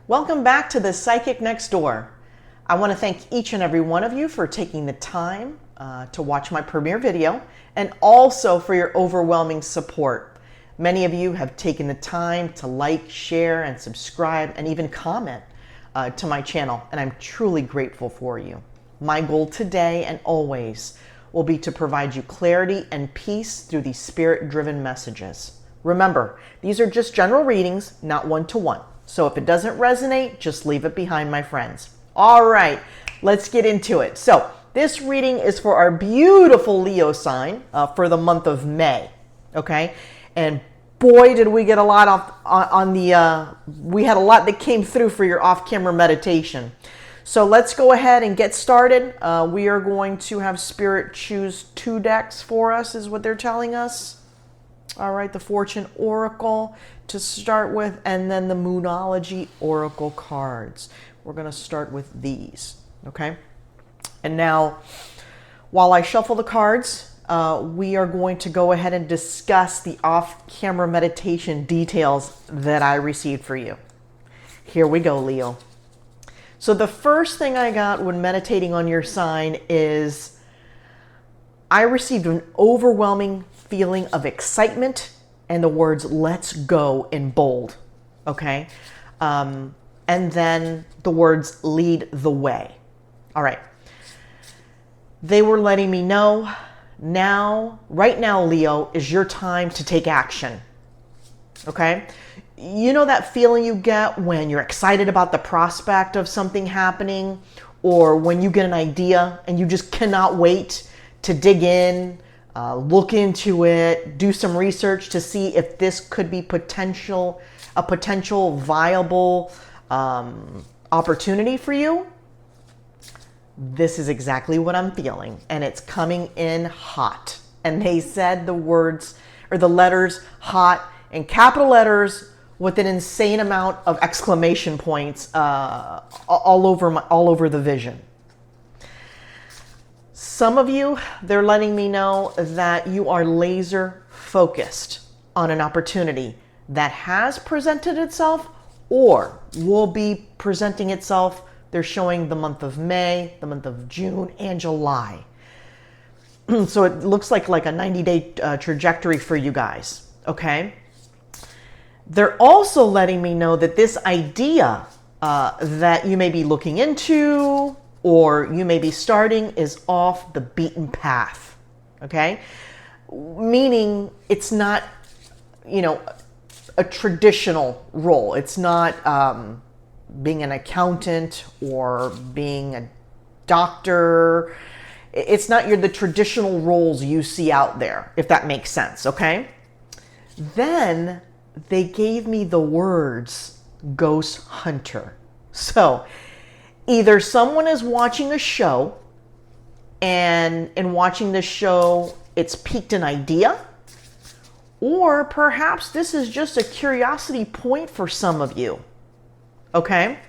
Welcome back to the Psychic Next Door. I want to thank each and every one of you for taking the time to watch my premiere video and also for your overwhelming support. Many of you have taken the time to like, share, and subscribe and even comment to my channel, and I'm truly grateful for you. My goal today and always will be to provide you clarity and peace through these spirit-driven messages. Remember, these are just general readings, not one-to-one. So if it doesn't resonate, just leave it behind, my friends. All right, let's get into it. So this reading is for our beautiful Leo sign for the month of May, okay? And boy, did we get a lot we had a lot that came through for your off-camera meditation. So let's go ahead and get started. We are going to have Spirit choose 2 decks for us, is what they're telling us. All right, the Fortune Oracle to start with, and then the Moonology Oracle cards. We're going to start with these, okay? And now, while I shuffle the cards, we are going to go ahead and discuss the off-camera meditation details that I received for you. Here we go, Leo. So the first thing I got when meditating on your sign is I received an overwhelming feeling of excitement and the words "let's go" in bold, okay? And then the words "lead the way." All right. They were letting me know right now, Leo, is your time to take action, okay? You know that feeling you get when you're excited about the prospect of something happening, or when you get an idea and you just cannot wait to dig in, look into it, do some research to see if this could be a potential viable opportunity for you? This is exactly what I'm feeling, and it's coming in hot. And they said the words or the letters "hot" in capital letters with an insane amount of exclamation points all over the vision. Some of you, they're letting me know that you are laser focused on an opportunity that has presented itself or will be presenting itself. They're showing the month of May, the month of June, and July. So it looks like a 90-day trajectory for you guys, okay? They're also letting me know that this idea that you may be looking into or you may be starting is off the beaten path, okay? Meaning it's not, a traditional role. It's not being an accountant or being a doctor. It's not the traditional roles you see out there, if that makes sense, okay? Then they gave me the words "ghost hunter." So either someone is watching a show, and in watching this show, it's piqued an idea, or perhaps this is just a curiosity point for some of you, okay?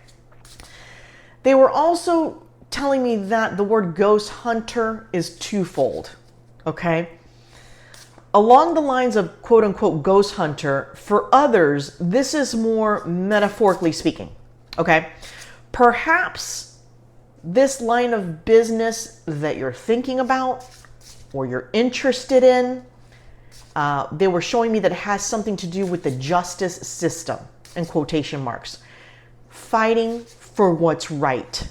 They were also telling me that the word "ghost hunter" is twofold, okay? Along the lines of quote-unquote ghost hunter, for others, this is more metaphorically speaking, okay? Perhaps this line of business that you're thinking about or you're interested in, they were showing me that it has something to do with the justice system, in quotation marks, fighting for what's right.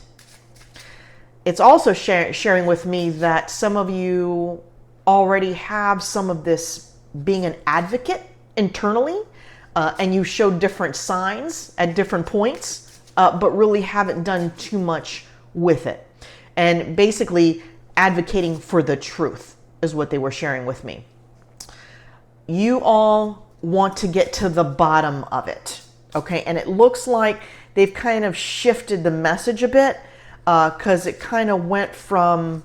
It's also sharing with me that some of you already have some of this being an advocate internally, and you show different signs at different points, but really haven't done too much with it. And basically advocating for the truth is what they were sharing with me. You all want to get to the bottom of it, okay? And it looks like they've kind of shifted the message a bit, because it kind of went from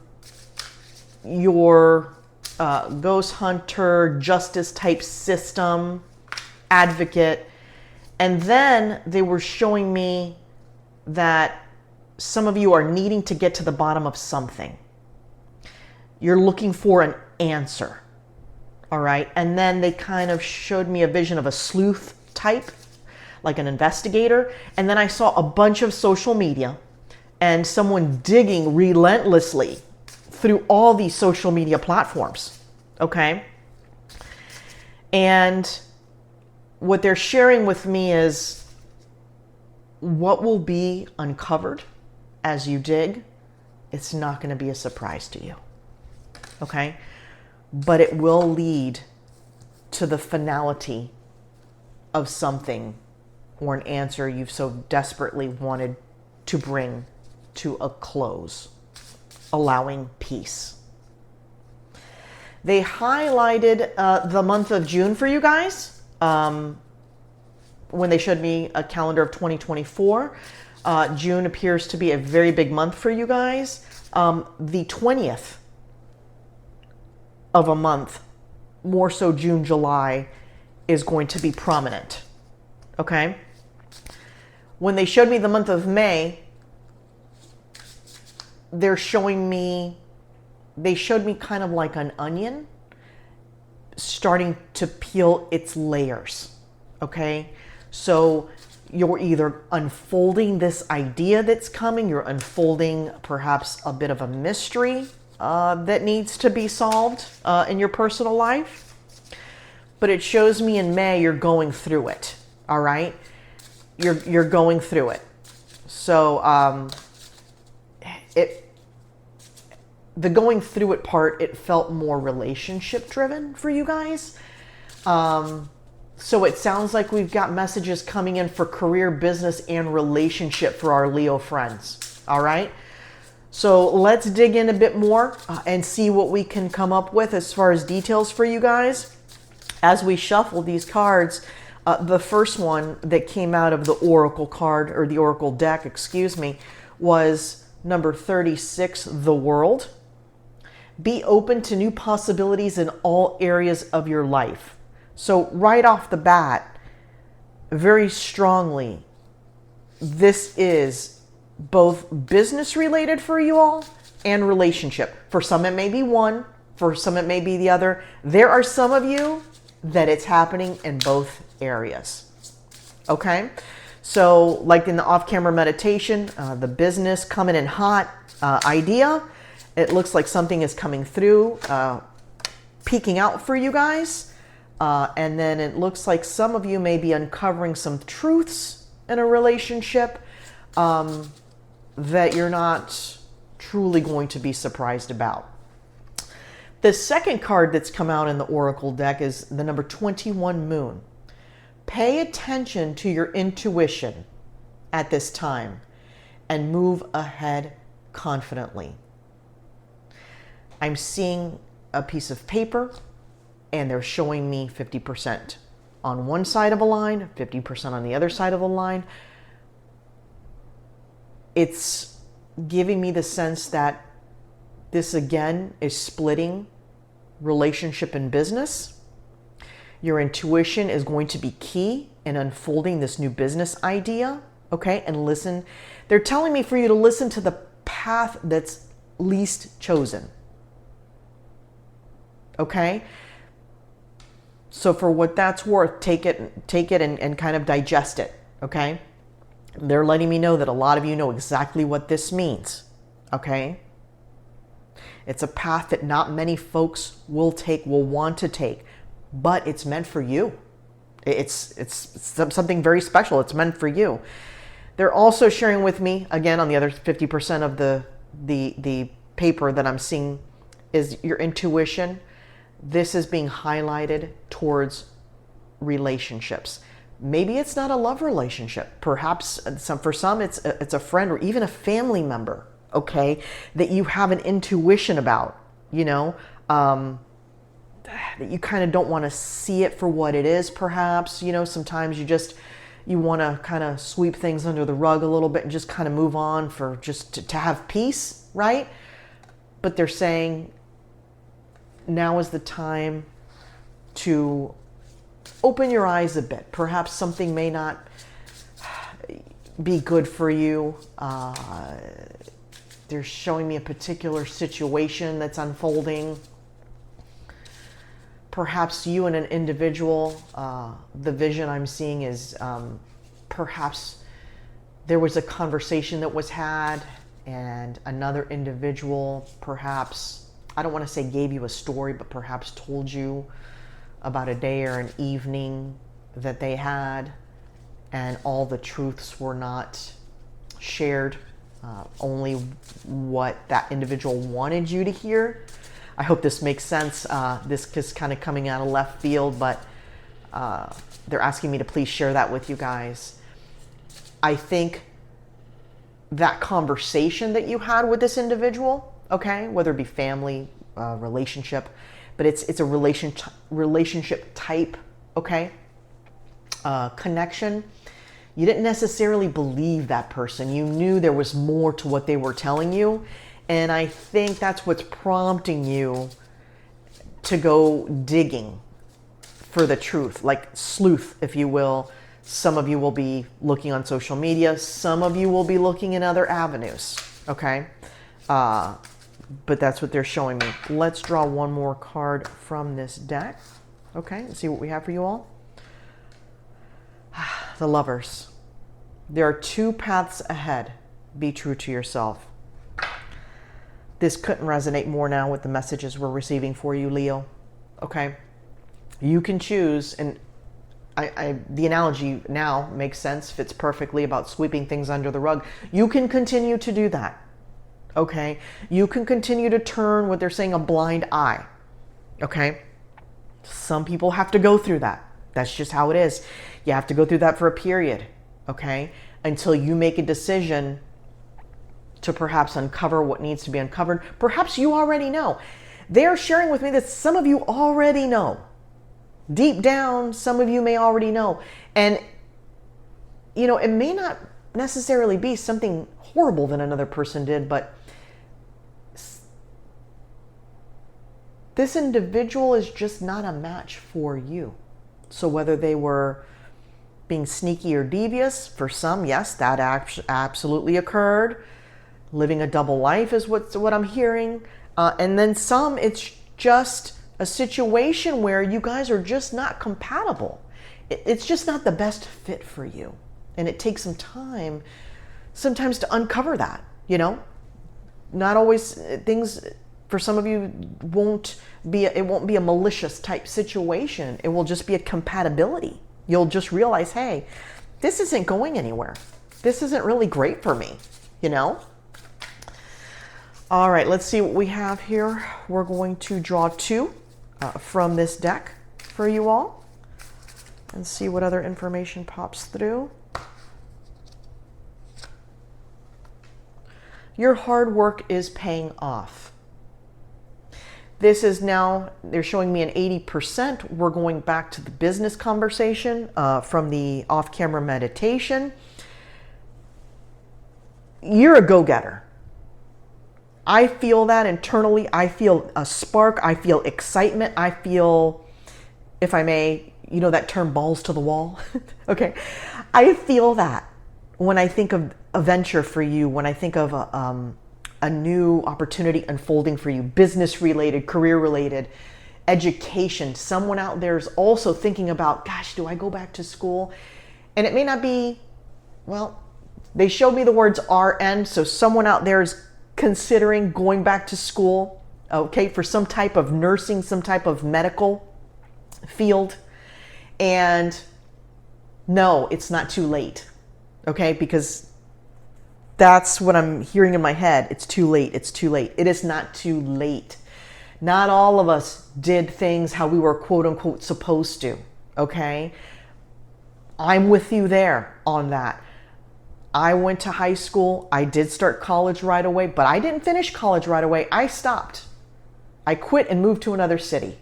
your ghost hunter, justice type system, advocate, and then they were showing me that some of you are needing to get to the bottom of something. You're looking for an answer, all right? And then they kind of showed me a vision of a sleuth type, like an investigator. And then I saw a bunch of social media and someone digging relentlessly through all these social media platforms. Okay. And what they're sharing with me is what will be uncovered as you dig. It's not going to be a surprise to you. Okay. But it will lead to the finality of something or an answer you've so desperately wanted to bring to a close, allowing peace. They highlighted the month of June for you guys when they showed me a calendar of 2024. June appears to be a very big month for you guys. The 20th of a month, more so June, July, is going to be prominent. Okay? When they showed me the month of May, they showed me kind of like an onion starting to peel its layers. Okay? So you're either unfolding this idea that's coming, you're unfolding perhaps a bit of a mystery that needs to be solved in your personal life. But it shows me in May you're going through it. All right? You're going through it. So the going through it part, it felt more relationship driven for you guys. So it sounds like we've got messages coming in for career, business, and relationship for our Leo friends. All right. So let's dig in a bit more and see what we can come up with as far as details for you guys. As we shuffle these cards, the first one that came out of the Oracle card, or the Oracle deck, excuse me, was number 36, the World. Be open to new possibilities in all areas of your life. So right off the bat, very strongly, this is both business related for you all and relationship. For some it may be one, for some it may be the other. There are some of you that it's happening in both areas. Okay? So like in the off-camera meditation, the business coming in hot idea, it looks like something is coming through, peeking out for you guys. And then it looks like some of you may be uncovering some truths in a relationship that you're not truly going to be surprised about. The second card that's come out in the Oracle deck is the number 21, Moon. Pay attention to your intuition at this time and move ahead confidently. I'm seeing a piece of paper and they're showing me 50% on one side of a line, 50% on the other side of a line. It's giving me the sense that this again is splitting relationship and business. Your intuition is going to be key in unfolding this new business idea. Okay, and listen. They're telling me for you to listen to the path that's least chosen. Okay? So for what that's worth, take it and kind of digest it. Okay? They're letting me know that a lot of you know exactly what this means. Okay? It's a path that not many folks will want to take, but it's meant for you. It's something very special. It's meant for you. They're also sharing with me, again, on the other 50% of the paper that I'm seeing is your intuition. This is being highlighted towards relationships. Maybe it's not a love relationship. Perhaps for some it's a friend or even a family member, okay, that you have an intuition about, that you kind of don't want to see it for what it is, perhaps. Sometimes you want to kind of sweep things under the rug a little bit and just kind of move on for just to have peace, right? But they're saying now is the time to open your eyes a bit. Perhaps something may not be good for you. They're showing me a particular situation that's unfolding. Perhaps you and an individual, the vision I'm seeing is perhaps there was a conversation that was had and another individual perhaps, I don't want to say gave you a story, but perhaps told you about a day or an evening that they had, and all the truths were not shared, only what that individual wanted you to hear. I hope this makes sense. This is kind of coming out of left field, but they're asking me to please share that with you guys. I think that conversation that you had with this individual, okay, whether it be family, relationship, but it's a relationship type, okay, connection. You didn't necessarily believe that person. You knew there was more to what they were telling you. And I think that's what's prompting you to go digging for the truth, like sleuth, if you will. Some of you will be looking on social media. Some of you will be looking in other avenues, okay? But that's what they're showing me. Let's draw one more card from this deck, okay? Let's see what we have for you all. The Lovers. There are two paths ahead. Be true to yourself. This couldn't resonate more now with the messages we're receiving for you, Leo. Okay? You can choose, and the analogy now makes sense, fits perfectly about sweeping things under the rug. You can continue to do that. Okay? You can continue to turn what they're saying a blind eye. Okay? Some people have to go through that. That's just how it is. You have to go through that for a period. Okay? Until you make a decision to perhaps uncover what needs to be uncovered. Perhaps you already know. They're sharing with me that some of you already know. Deep down, some of you may already know. And, you know, it may not necessarily be something horrible that another person did, but this individual is just not a match for you. So whether they were being sneaky or devious, for some, yes, that absolutely occurred. Living a double life is what I'm hearing. And then some, it's just a situation where you guys are just not compatible. It's just not the best fit for you. And it takes some time sometimes to uncover that, you know? Not always things, for some of you, won't be a malicious type situation. It will just be a compatibility. You'll just realize, hey, this isn't going anywhere. This isn't really great for me, you know? All right, let's see what we have here. We're going to draw two from this deck for you all and see what other information pops through. Your hard work is paying off. This is now, they're showing me an 80%. We're going back to the business conversation from the off-camera meditation. You're a go-getter. I feel that internally. I feel a spark. I feel excitement. I feel, if I may, you know that term, balls to the wall? Okay. I feel that when I think of a venture for you, when I think of a new opportunity unfolding for you, business related, career related, education. Someone out there is also thinking about, gosh, do I go back to school? And it may not be, well, they showed me the words RN. So someone out there is considering going back to school, okay, for some type of nursing, some type of medical field. And no, it's not too late, okay, because that's what I'm hearing in my head. It's too late. It's too late. It is not too late. Not all of us did things how we were quote unquote supposed to, okay? I'm with you there on that. I went to high school. I did start college right away, but I didn't finish college right away. I stopped. I quit and moved to another city.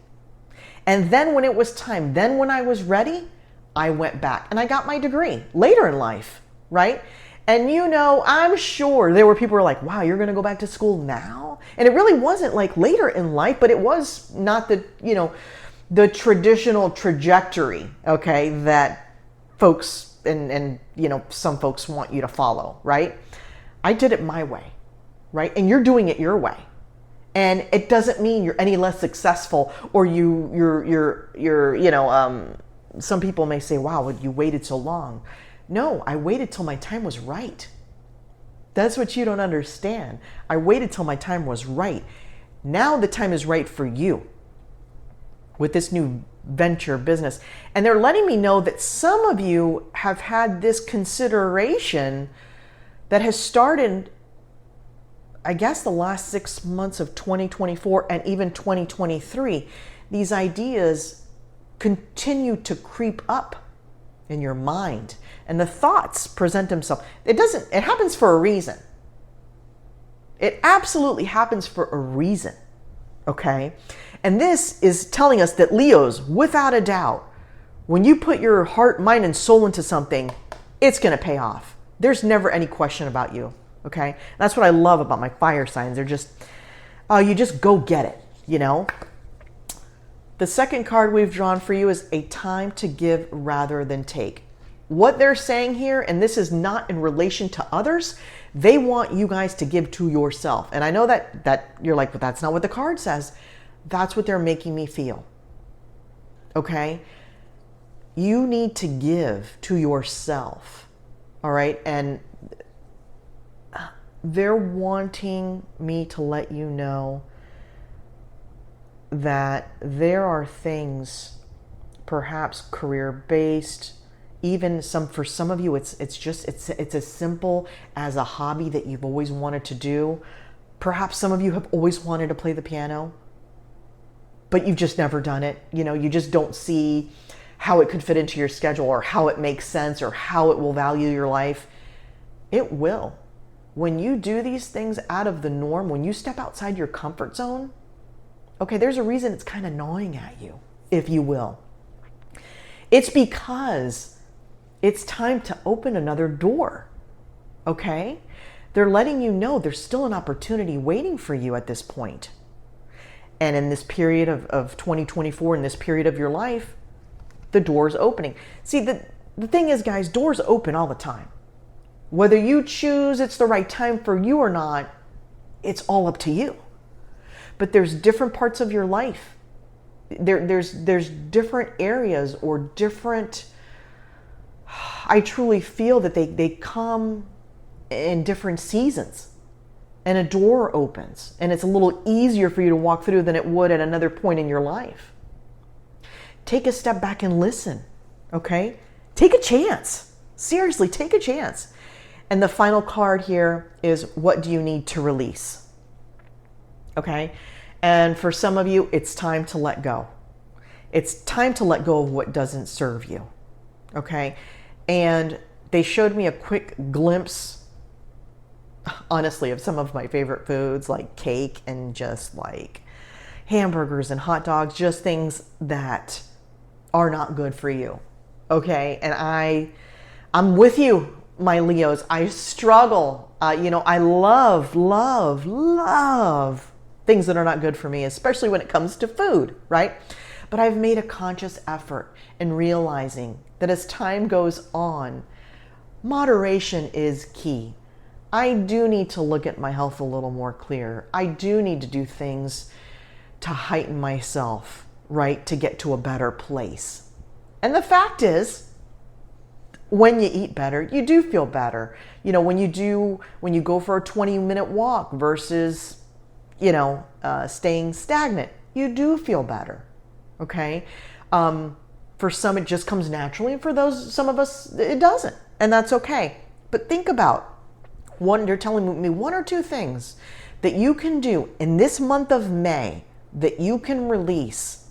And then when it was time, then when I was ready, I went back and I got my degree later in life, right? And you know, I'm sure there were people who were like, wow, you're going to go back to school now? And it really wasn't like later in life, but it was not the, you know, the traditional trajectory, okay, that folks and you know, some folks want you to follow, right? I did it my way, right? And you're doing it your way. And it doesn't mean you're any less successful or you're you know, some people may say, wow, you waited so long. No, I waited till my time was right. That's what you don't understand. I waited till my time was right. Now the time is right for you with this new venture business. And they're letting me know that some of you have had this consideration that has started, I guess, the last 6 months of 2024 and even 2023. These ideas continue to creep up in your mind, and the thoughts present themselves. It happens for a reason. It absolutely happens for a reason. Okay? And this is telling us that Leos, without a doubt, when you put your heart, mind, and soul into something, it's going to pay off. There's never any question about you. Okay? That's what I love about my fire signs. They're just, you just go get it, you know? The second card we've drawn for you is a time to give rather than take. What they're saying here, and this is not in relation to others, they want you guys to give to yourself. And I know that you're like, but that's not what the card says. That's what they're making me feel. Okay? You need to give to yourself. All right? And they're wanting me to let you know that there are things, perhaps career-based, even for some of you, it's as simple as a hobby that you've always wanted to do. Perhaps some of you have always wanted to play the piano, but you've just never done it. You know, you just don't see how it could fit into your schedule or how it makes sense or how it will value your life. It will. When you do these things out of the norm, when you step outside your comfort zone, okay, there's a reason it's kind of gnawing at you, if you will. It's because it's time to open another door, okay? They're letting you know there's still an opportunity waiting for you at this point. And in this period of 2024, in this period of your life, the door's opening. See, the thing is, guys, doors open all the time. Whether you choose it's the right time for you or not, it's all up to you. But there's different parts of your life. There's different areas or different, I truly feel that they come in different seasons. And a door opens. And it's a little easier for you to walk through than it would at another point in your life. Take a step back and listen. Okay? Take a chance. Seriously, take a chance. And the final card here is, what do you need to release? Okay? And for some of you, it's time to let go. It's time to let go of what doesn't serve you. Okay? And they showed me a quick glimpse, honestly, of some of my favorite foods, like cake and just like hamburgers and hot dogs, just things that are not good for you. Okay? And I'm with you, my Leos. I struggle. I love things that are not good for me, especially when it comes to food, right? But I've made a conscious effort in realizing that as time goes on, moderation is key. I do need to look at my health a little more clear. I do need to do things to heighten myself, right? To get to a better place. And the fact is, when you eat better, you do feel better. You know, when you go for a 20-minute walk versus, staying stagnant, you do feel better. Okay? For some, it just comes naturally. And for some of us, it doesn't. And that's okay. But think about they're telling me one or two things that you can do in this month of May that you can release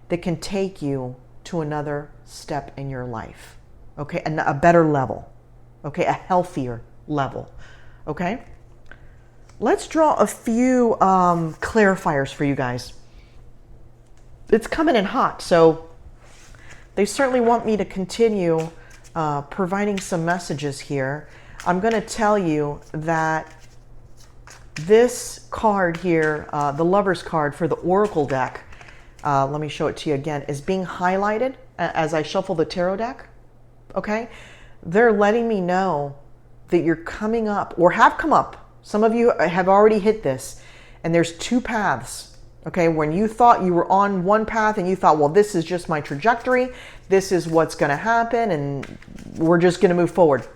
that can take you to another step in your life. Okay? A better level. Okay? A healthier level. Okay? Let's draw a few clarifiers for you guys. It's coming in hot, so they certainly want me to continue providing some messages here. I'm going to tell you that this card here, the Lover's card for the Oracle deck, let me show it to you again, is being highlighted as I shuffle the tarot deck. Okay? They're letting me know that you're coming up or have come up. Some of you have already hit this, and there's two paths Okay, when you thought you were on one path and you thought, well, this is just my trajectory, this is what's going to happen, and we're just going to move forward.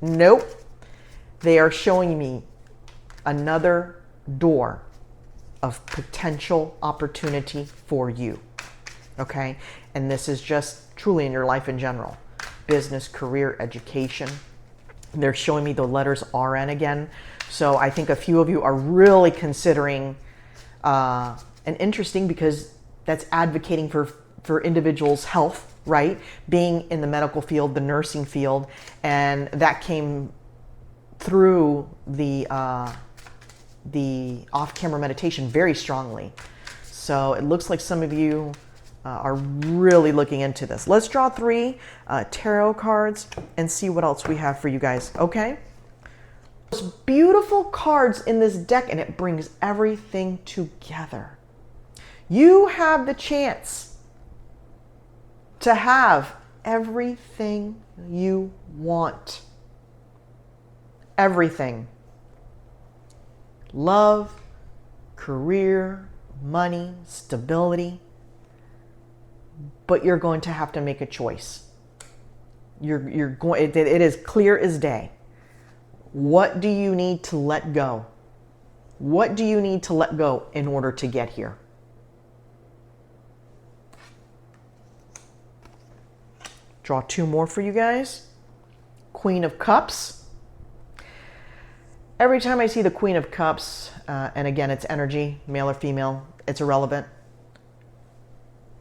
Nope. They are showing me another door of potential opportunity for you. Okay, and this is just truly in your life in general. Business, career, education. They're showing me the letters RN again. So I think a few of you are really considering, and interesting because that's advocating for individuals' health, right? Being in the medical field, the nursing field, and that came through the off-camera meditation very strongly. So it looks like some of you are really looking into this. Let's draw 3 tarot cards and see what else we have for you guys, okay? Those beautiful cards in this deck, and it brings everything together. You have the chance to have everything you want. Everything. Love, career, money, stability. But you're going to have to make a choice. You're going. It is clear as day. What do you need to let go? What do you need to let go in order to get here? Draw 2 more for you guys. Queen of Cups. Every time I see the Queen of Cups, and again, it's energy, male or female, it's irrelevant.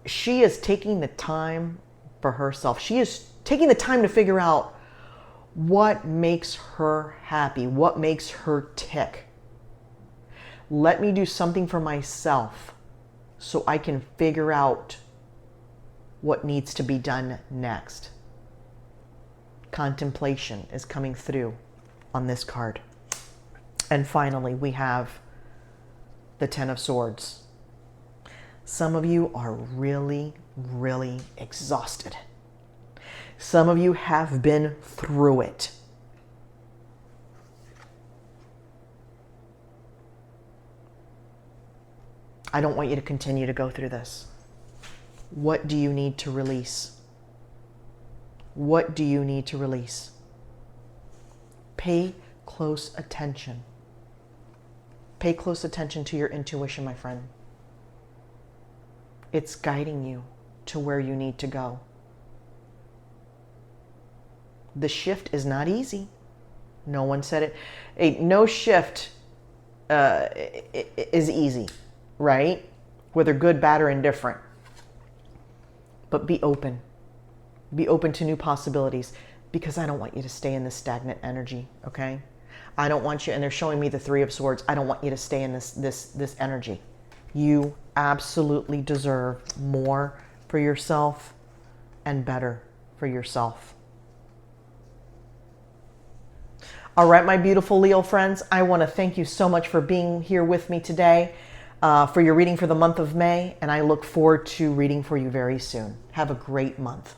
She is taking the time for herself. She is taking the time to figure out what makes her happy, what makes her tick. Let me do something for myself so I can figure out what needs to be done next. Contemplation is coming through on this card. And finally, we have the Ten of Swords. Some of you are really, really exhausted. Some of you have been through it. I don't want you to continue to go through this. What do you need to release? What do you need to release? Pay close attention. Pay close attention to your intuition, my friend. It's guiding you to where you need to go. The shift is not easy. No one said it. Hey, no shift is easy, right? Whether good, bad, or indifferent. But be open. Be open to new possibilities, because I don't want you to stay in this stagnant energy, okay? I don't want you, and they're showing me the Three of Swords, I don't want you to stay in this energy. You absolutely deserve more for yourself and better for yourself. All right, my beautiful Leo friends, I want to thank you so much for being here with me today for your reading for the month of May, and I look forward to reading for you very soon. Have a great month.